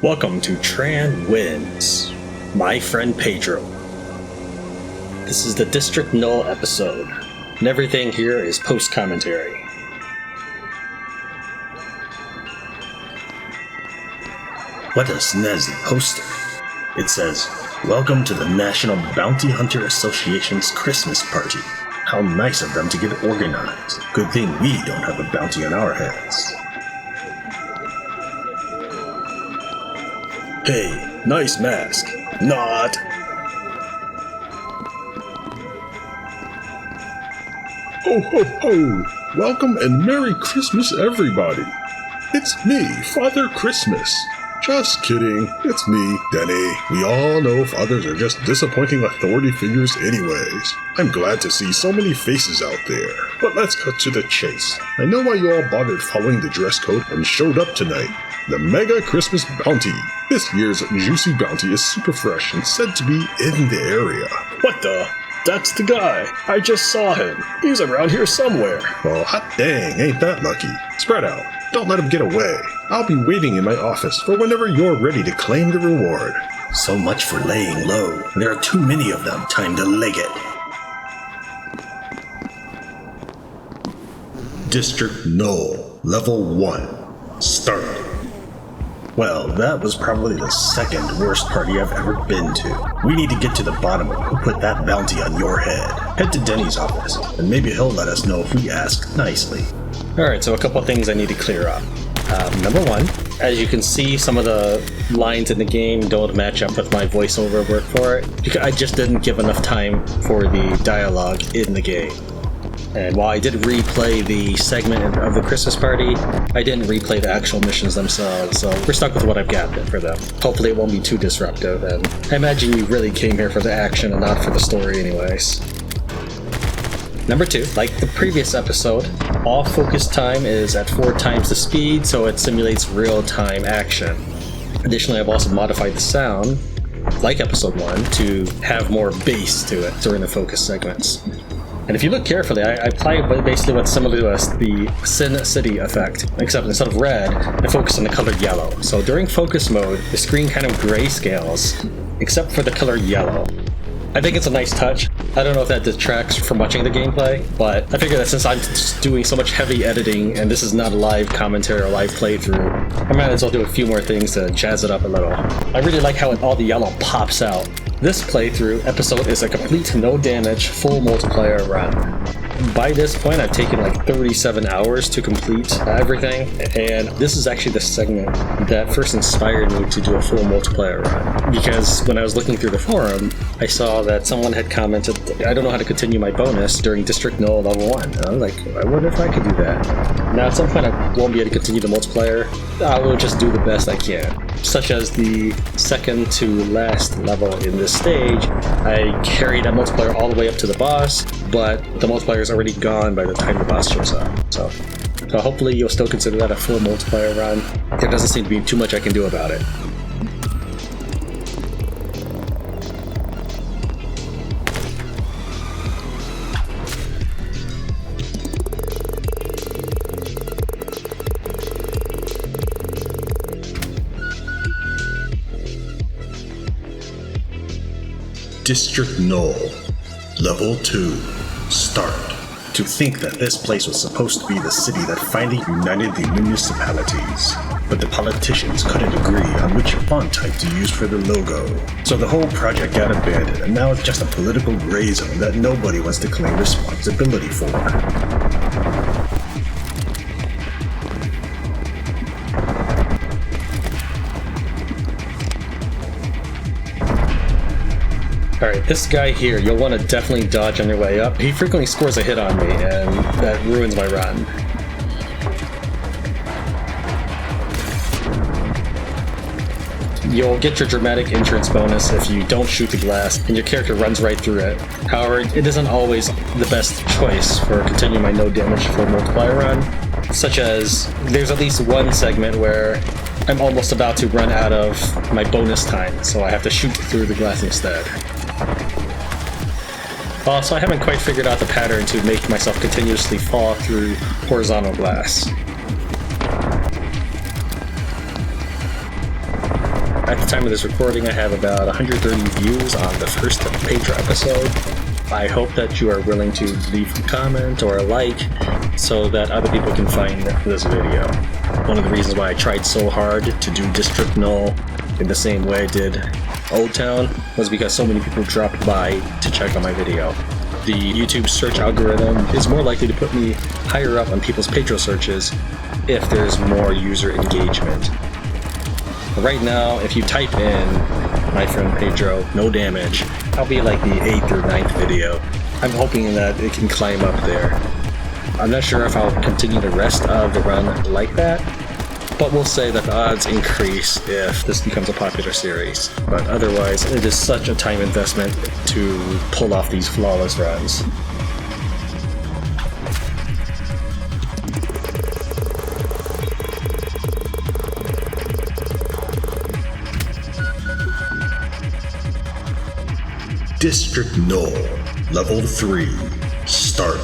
Welcome to Tran Wins. My friend Pedro. This is the District Null episode, and everything here is post-commentary. What a snazzy poster. It says, "Welcome to the National Bounty Hunter Association's Christmas Party. How nice of them to get organized. Good thing we don't have a bounty on our heads." Hey, nice mask. Not. Ho ho ho! Welcome and Merry Christmas, everybody! It's me, Father Christmas. Just kidding, it's me, Denny. We all know fathers are just disappointing authority figures anyways. I'm glad to see so many faces out there. But let's cut to the chase. I know why you all bothered following the dress code and showed up tonight. The Mega Christmas Bounty. This year's juicy bounty is super fresh and said to be in the area. What the? That's the guy. I just saw him. He's around here somewhere. Well, hot dang, ain't that lucky. Spread out. Don't let him get away. I'll be waiting in my office for whenever you're ready to claim the reward. So much for laying low. There are too many of them. Time to leg it. District Null, Level 1. Start. Well, that was probably the second worst party I've ever been to. We need to get to the bottom of who put that bounty on your head. Head to Denny's office, and maybe he'll let us know if we ask nicely. Alright, so a couple of things I need to clear up. Number one, as you can see, some of the lines in the game don't match up with my voiceover work for it, because I just didn't give enough time for the dialogue in the game. And while I did replay the segment of the Christmas party, I didn't replay the actual missions themselves, so we're stuck with what I've got for them. Hopefully it won't be too disruptive, and I imagine you really came here for the action and not for the story anyways. Number two, like the previous episode, all focus time is at 4 times the speed, so it simulates real-time action. Additionally, I've also modified the sound, like episode 1, to have more bass to it during the focus segments. And if you look carefully, I apply basically what's similar to the Sin City effect, except instead of red, I focus on the color yellow. So during focus mode, the screen kind of grayscales, except for the color yellow. I think it's a nice touch. I don't know if that detracts from watching the gameplay, but I figure that since I'm just doing so much heavy editing, and this is not a live commentary or live playthrough, I might as well do a few more things to jazz it up a little. I really like how all the yellow pops out. This playthrough episode is a complete no damage, full multiplayer run. By this point, I've taken like 37 hours to complete everything, and this is actually the segment that first inspired me to do a full multiplayer run. Because when I was looking through the forum, I saw that someone had commented, "I don't know how to continue my bonus during District Null Level 1. And I was like, I wonder if I could do that. Now at some point I won't be able to continue the multiplayer. I will just do the best I can. Such as the second to last level in this stage, I carried that multiplayer all the way up to the boss, but the multiplayer is already gone by the time the boss shows up. So hopefully you'll still consider that a full multiplayer run. There doesn't seem to be too much I can do about it. District Null, Level 2, Start. To think that this place was supposed to be the city that finally united the municipalities, but the politicians couldn't agree on which font type to use for the logo. So the whole project got abandoned, and now it's just a political gray zone that nobody wants to claim responsibility for. Alright, this guy here, you'll want to definitely dodge on your way up. He frequently scores a hit on me, and that ruins my run. You'll get your dramatic entrance bonus if you don't shoot the glass, and your character runs right through it. However, it isn't always the best choice for continuing my no damage full multiplier run, such as there's at least one segment where I'm almost about to run out of my bonus time, so I have to shoot through the glass instead. Also, I haven't quite figured out the pattern to make myself continuously fall through horizontal glass. At the time of this recording, I have about 130 views on the first Pedro episode. I hope that you are willing to leave a comment or a like so that other people can find this video. One of the reasons why I tried so hard to do District Null in the same way I did Old Town was because so many people dropped by to check out my video. The YouTube search algorithm is more likely to put me higher up on people's Pedro searches if there's more user engagement. But right now, if you type in my friend Pedro, no damage, I'll be like the 8th or 9th video. I'm hoping that it can climb up there. I'm not sure if I'll continue the rest of the run like that, but we'll say that the odds increase if this becomes a popular series. But otherwise, it is such a time investment to pull off these flawless runs. District Null, Level 3, Start.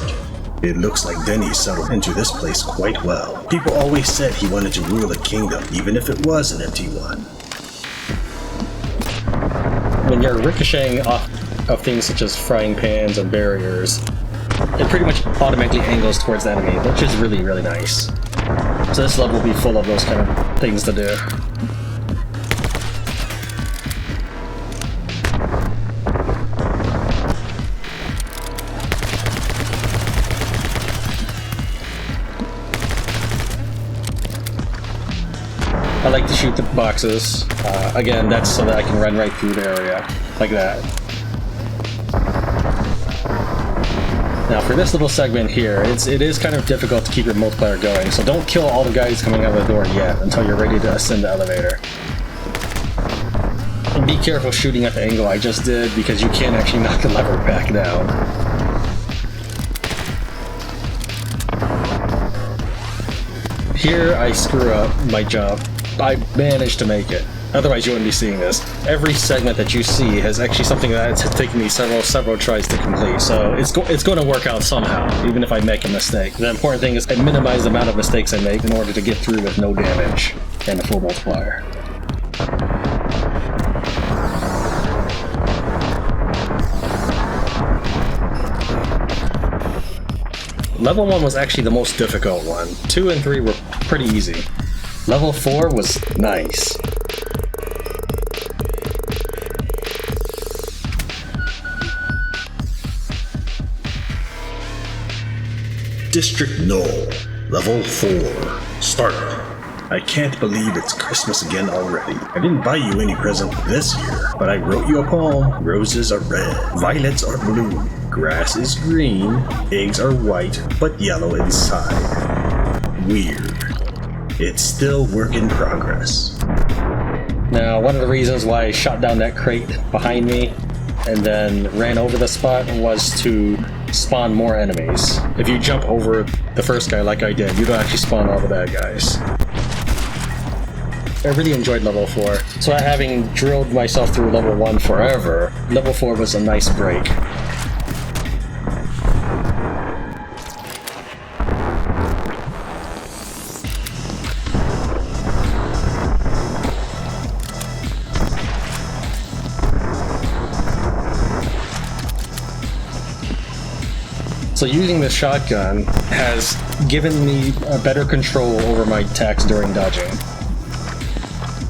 It looks like Denny settled into this place quite well. People always said he wanted to rule a kingdom, even if it was an empty one. When you're ricocheting off of things such as frying pans and barriers, it pretty much automatically angles towards the enemy, which is really, really nice. So this level will be full of those kind of things to do. I like to shoot the boxes. Again, that's so that I can run right through the area, like that. Now for this little segment here, it is kind of difficult to keep your multiplayer going, so don't kill all the guys coming out of the door yet until you're ready to ascend the elevator. And be careful shooting at the angle I just did, because you can't actually knock the lever back down. Here I screw up my jump. I managed to make it. Otherwise you wouldn't be seeing this. Every segment that you see has actually something that's taken me several tries to complete, so it's going to work out somehow, even if I make a mistake. The important thing is I minimize the amount of mistakes I make in order to get through with no damage and a full multiplier. Level 1 was actually the most difficult one. 2 and 3 were pretty easy. Level 4 was nice. District Null, Level 4, Start. I can't believe it's Christmas again already. I didn't buy you any present this year, but I wrote you a poem. Roses are red, violets are blue, grass is green, eggs are white, but yellow inside. Weird. It's still work in progress. Now, one of the reasons why I shot down that crate behind me and then ran over the spot was to spawn more enemies. If you jump over the first guy like I did, you don't actually spawn all the bad guys. I really enjoyed level 4, so having drilled myself through level 1 forever, level 4 was a nice break. So using the shotgun has given me a better control over my attacks during dodging.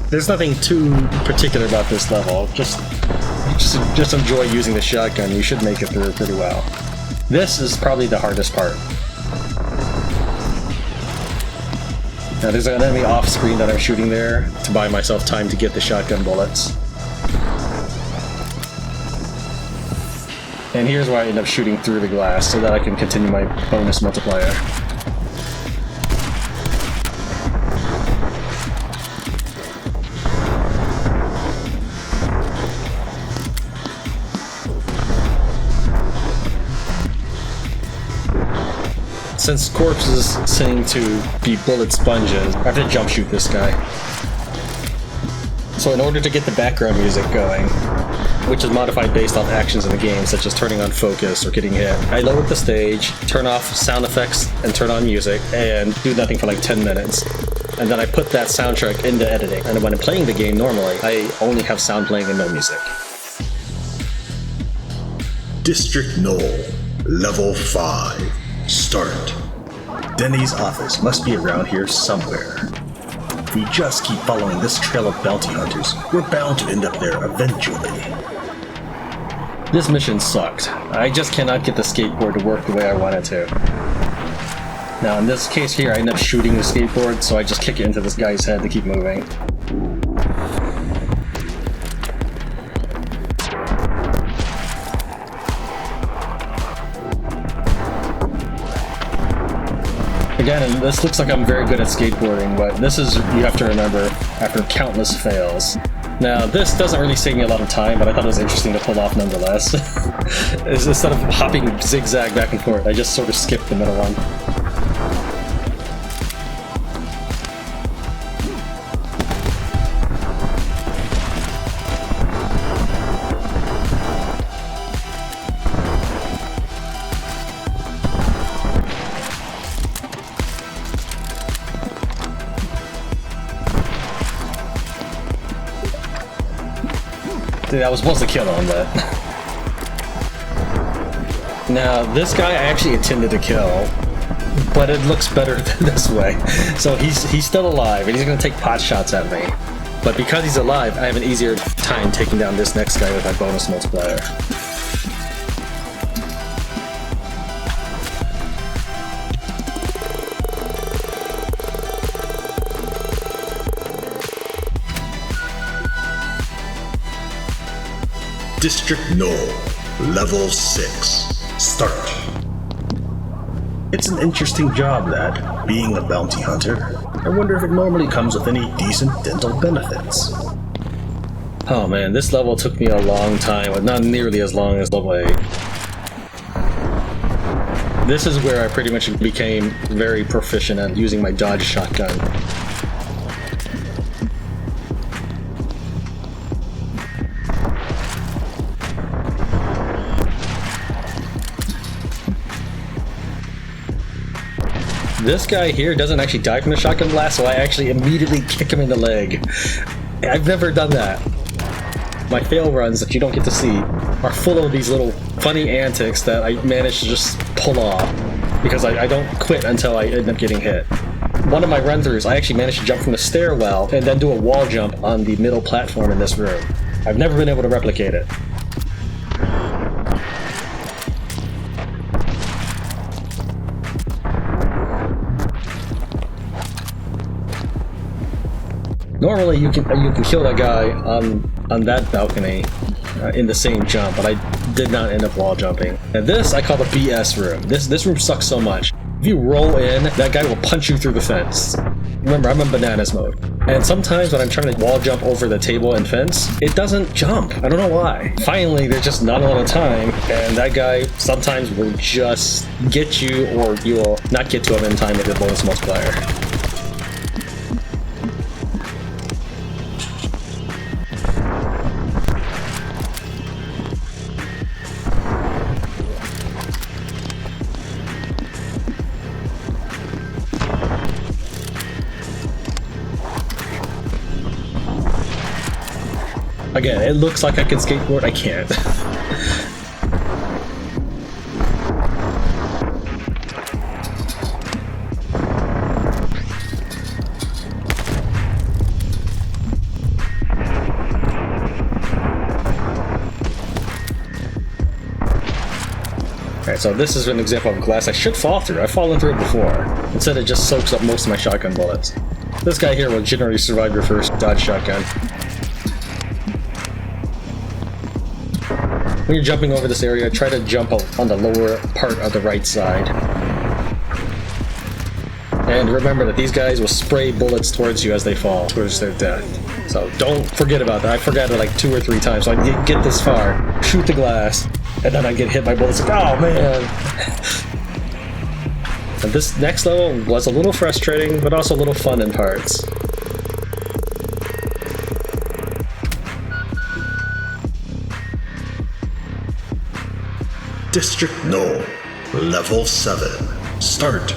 There's nothing too particular about this level, just enjoy using the shotgun, you should make it through pretty well. This is probably the hardest part. Now there's an enemy off screen that I'm shooting there to buy myself time to get the shotgun bullets. And here's where I end up shooting through the glass so that I can continue my bonus multiplier. Since corpses seem to be bullet sponges, I have to jump shoot this guy. So in order to get the background music going, which is modified based off actions in the game, such as turning on focus or getting hit, I load the stage, turn off sound effects, and turn on music, and do nothing for like 10 minutes. and then I put that soundtrack into editing. And when I'm playing the game normally, I only have sound playing and no music. District Null, Level 5, Start. Denny's office must be around here somewhere. If we just keep following this trail of bounty hunters, we're bound to end up there eventually. This mission sucked. I just cannot get the skateboard to work the way I want it to. Now in this case here, I end up shooting the skateboard, so I just kick it into this guy's head to keep moving. Again, this looks like I'm very good at skateboarding, but this is, you have to remember, after countless fails. Now, this doesn't really save me a lot of time, but I thought it was interesting to pull off nonetheless. Instead of hopping zigzag back and forth, I just sort of skipped the middle one. Dude, I was supposed to kill him, but... Now, this guy I actually intended to kill, but it looks better this way. So he's still alive, and he's gonna take pot shots at me. But because he's alive, I have an easier time taking down this next guy with my bonus multiplier. District Null, Level 6, Start. It's an interesting job, that, being a bounty hunter. I wonder if it normally comes with any decent dental benefits. Oh man, this level took me a long time, but not nearly as long as level 8. This is where I pretty much became very proficient at using my dodge shotgun. This guy here doesn't actually die from the shotgun blast, so I actually immediately kick him in the leg. I've never done that. My fail runs that you don't get to see are full of these little funny antics that I manage to just pull off, because I don't quit until I end up getting hit. One of my run-throughs, I actually managed to jump from the stairwell and then do a wall jump on the middle platform in this room. I've never been able to replicate it. Normally you can kill that guy on that balcony in the same jump, but I did not end up wall jumping. And this I call the BS room. This room sucks so much. If you roll in, that guy will punch you through the fence. Remember, I'm in bananas mode. And sometimes when I'm trying to wall jump over the table and fence, it doesn't jump. I don't know why. Finally, there's just not a lot of time, and that guy sometimes will just get you, or you will not get to him in time with the bonus multiplier. Again, it looks like I can skateboard, I can't. Alright, so this is an example of glass I should fall through. I've fallen through it before. Instead, it just soaks up most of my shotgun bullets. This guy here will generally survive your first dodge shotgun. When you're jumping over this area, try to jump on the lower part of the right side. And remember that these guys will spray bullets towards you as they fall, towards their death. So don't forget about that. I forgot it like 2 or 3 times. So I get this far, shoot the glass, and then I get hit by bullets. Like, oh man! And this next level was a little frustrating, but also a little fun in parts. District Null, Level 7, Start.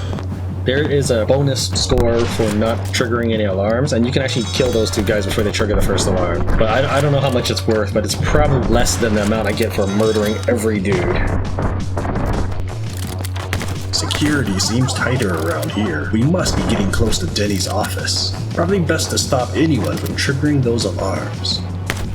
there is a bonus score for not triggering any alarms, and you can actually kill those two guys before they trigger the first alarm. But I don't know how much it's worth, but it's probably less than the amount I get for murdering every dude. Security seems tighter around here. We must be getting close to Denny's office. Probably best to stop anyone from triggering those alarms.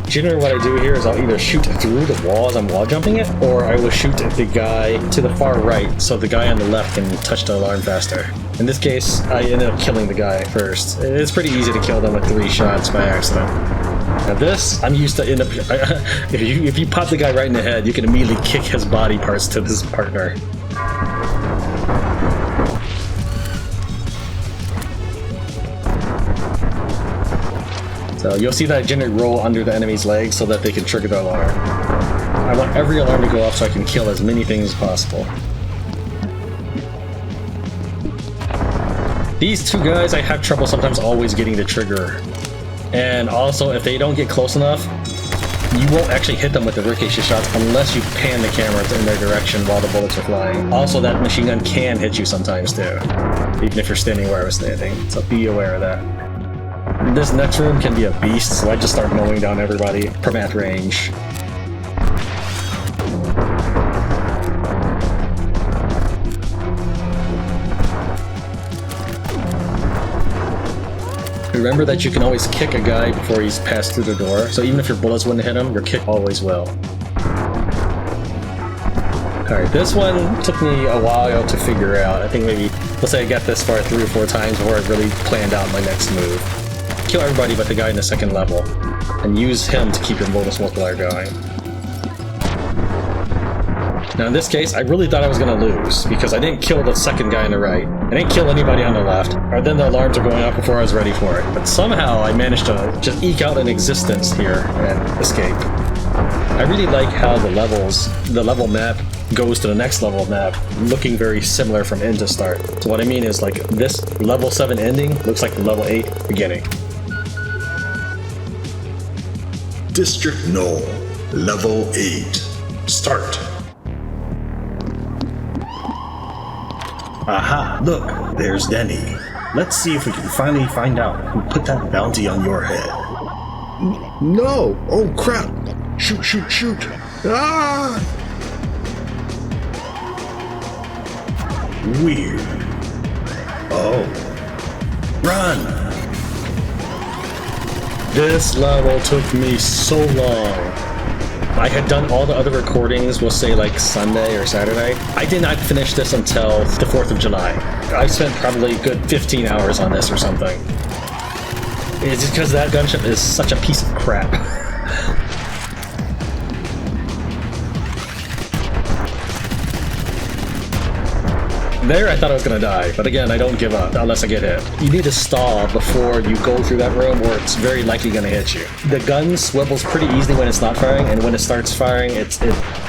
Generally what I do here is I'll either shoot through the wall as I'm wall jumping it, or I will shoot at the guy to the far right so the guy on the left can touch the alarm faster. In this case, I ended up killing the guy first. It's pretty easy to kill them with 3 shots by accident. Now this, I'm used to end up... if you pop the guy right in the head, you can immediately kick his body parts to his partner. So you'll see that I generally roll under the enemy's legs so that they can trigger the alarm. I want every alarm to go off so I can kill as many things as possible. These two guys, I have trouble sometimes always getting the trigger. And also, if they don't get close enough, you won't actually hit them with the ricochet shots unless you pan the camera in their direction while the bullets are flying. Also, that machine gun can hit you sometimes too, even if you're standing where I was standing, so be aware of that. This next room can be a beast, so I just start mowing down everybody from at range. Remember that you can always kick a guy before he's passed through the door, so even if your bullets wouldn't hit him, your kick always will. Alright, this one took me a while to figure out. I think maybe, let's say I got this far 3 or 4 times before I really planned out my next move. Kill everybody but the guy in the second level, and use him to keep your bonus multiplier going. Now in this case, I really thought I was going to lose, because I didn't kill the second guy on the right. I didn't kill anybody on the left, or then the alarms are going off before I was ready for it. But somehow I managed to just eke out an existence here and escape. I really like how the level map goes to the next level map, looking very similar from end to start. So what I mean is, like, this level 7 ending looks like the level 8 beginning. District Null, level 8. Start. Aha, look, there's Denny. Let's see if we can finally find out who put that bounty on your head. No! Oh crap! Shoot, shoot, shoot! Ah! Weird. Oh. Run! This level took me so long. I had done all the other recordings, we'll say like Sunday or Saturday. I did not finish this until the 4th of July. I spent probably a good 15 hours on this or something. It's because that gunship is such a piece of crap. There, I thought I was gonna die, but again, I don't give up unless I get hit. You need to stall before you go through that room, or it's very likely gonna hit you. The gun swivels pretty easily when it's not firing, and when it starts firing, it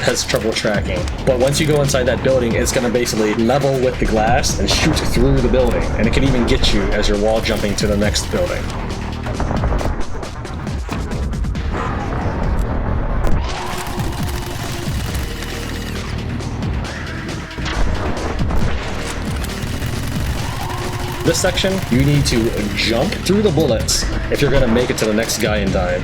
has trouble tracking. But once you go inside that building, it's gonna basically level with the glass and shoot through the building, and it can even get you as you're wall jumping to the next building. This section, you need to jump through the bullets if you're going to make it to the next guy in time.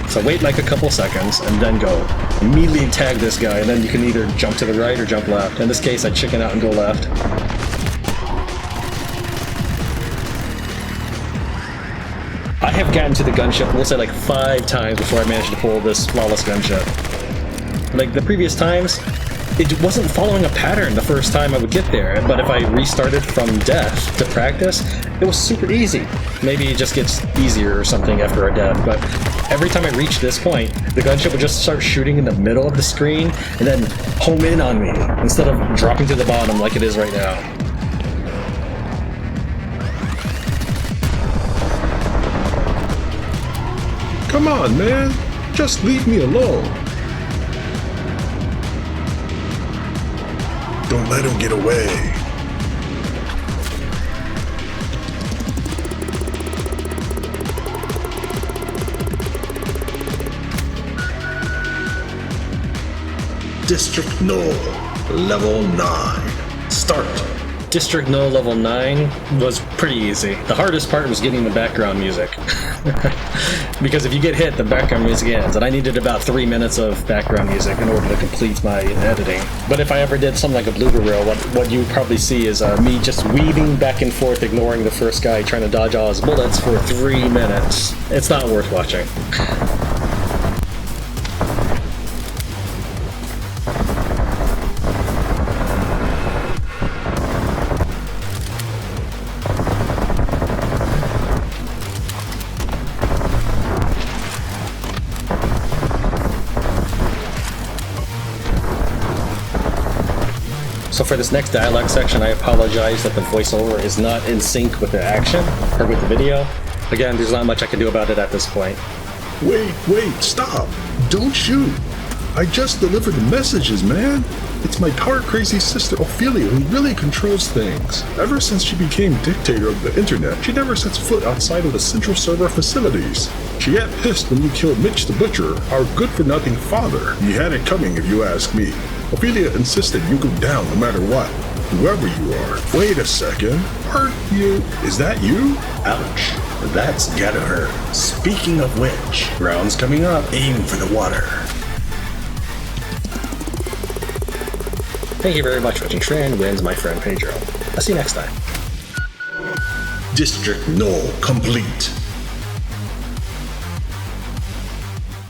So wait like a couple seconds and then go. Immediately tag this guy, and then you can either jump to the right or jump left. In this case, I chicken out and go left. I have gotten to the gunship, we'll say like 5 times before I managed to pull this flawless gunship. Like the previous times, it wasn't following a pattern the first time I would get there, but if I restarted from death to practice, it was super easy. Maybe it just gets easier or something after a death, but every time I reached this point, the gunship would just start shooting in the middle of the screen and then home in on me, instead of dropping to the bottom like it is right now. Come on, man! Just leave me alone! Don't let him get away. District Null, level 9. Start. District Null level 9 was pretty easy. The hardest part was getting the background music. Because if you get hit, the background music ends, and I needed about 3 minutes of background music in order to complete my editing. But if I ever did something like a blooper reel, what you would probably see is me just weaving back and forth, ignoring the first guy, trying to dodge all his bullets for 3 minutes. It's not worth watching. So for this next dialogue section, I apologize that the voiceover is not in sync with the action, or with the video. Again, there's not much I can do about it at this point. Wait, stop! Don't shoot! I just delivered the messages, man! It's my power-crazy sister Ophelia who really controls things. Ever since she became dictator of the internet, she never sets foot outside of the central server facilities. She got pissed when you killed Mitch the Butcher, our good-for-nothing father. You had it coming if you ask me. Ophelia insisted you go down no matter what, whoever you are. Wait a second, aren't you? Is that you? Ouch. That's gotta hurt. Speaking of which, rounds coming up, aim for the water. Thank you very much for watching. Tran wins, my friend Pedro. I'll see you next time. District Null complete.